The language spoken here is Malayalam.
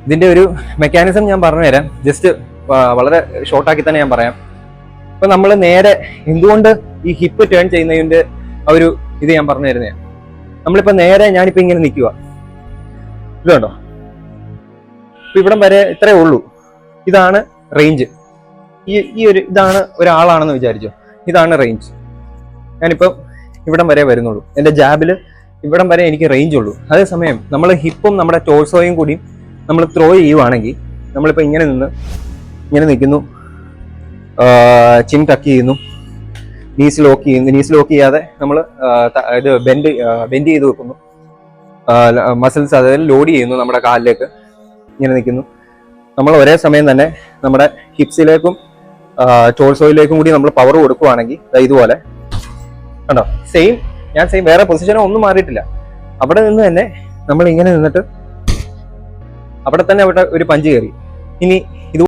ഇതിന്റെ ഒരു മെക്കാനിസം ഞാൻ പറഞ്ഞുതരാം. ജസ്റ്റ് വളരെ ഷോർട്ടാക്കി തന്നെ ഞാൻ പറയാം. ഇപ്പൊ നമ്മൾ നേരെ എന്തുകൊണ്ട് ഈ ഹിപ്പ് ടേൺ ചെയ്യുന്നതിന്റെ ആ ഒരു ഇത് ഞാൻ പറഞ്ഞു തരുന്നതാണ്. നമ്മളിപ്പോ നേരെ ഞാനിപ്പോ ഇങ്ങനെ നിൽക്കുക, ഇത് കണ്ടോ, ഇപ്പൊ ഇവിടം വരെ ഇത്രേ ഉള്ളൂ. ഇതാണ് റേഞ്ച്. ഈ ഒരു ഇതാണ് ഒരാളാണെന്ന് വിചാരിച്ചോ, ഇതാണ് റേഞ്ച്. ഞാനിപ്പം ഇവിടം വരെ വരുന്നുള്ളൂ, എൻ്റെ ജാബിൽ ഇവിടം വരെ എനിക്ക് റേഞ്ച് ഉള്ളൂ. അതേസമയം നമ്മൾ ഹിപ്പും നമ്മുടെ ടോൾസോയും കൂടി നമ്മൾ ത്രോ ചെയ്യുവാണെങ്കിൽ നമ്മളിപ്പോൾ ഇങ്ങനെ നിൽക്കുന്നു, ചിൻ ടക്ക് ചെയ്യുന്നു, നീസ് ലോക്ക് ചെയ്യുന്നു, നീസ് ലോക്ക് ചെയ്യാതെ നമ്മൾ ഇത് ബെൻഡ് ചെയ്ത് വെക്കുന്നു, മസിൽസ് അതായത് ലോഡ് ചെയ്യുന്നു നമ്മുടെ കാലിലേക്ക്, ഇങ്ങനെ നിൽക്കുന്നു. നമ്മൾ ഒരേ സമയം തന്നെ നമ്മുടെ ഹിപ്സിലേക്കും ടോൾസോയിലേക്കും കൂടി നമ്മൾ പവർ കൊടുക്കുവാണെങ്കിൽ ഇതുപോലെ കണ്ടോ, സെയിം വേറെ പൊസിഷനോ ഒന്നും മാറിയിട്ടില്ല. അവിടെ നിന്ന് തന്നെ നമ്മൾ ഇങ്ങനെ നിന്നിട്ട് അവിടെ ഒരു പഞ്ച് കയറി. ഇനി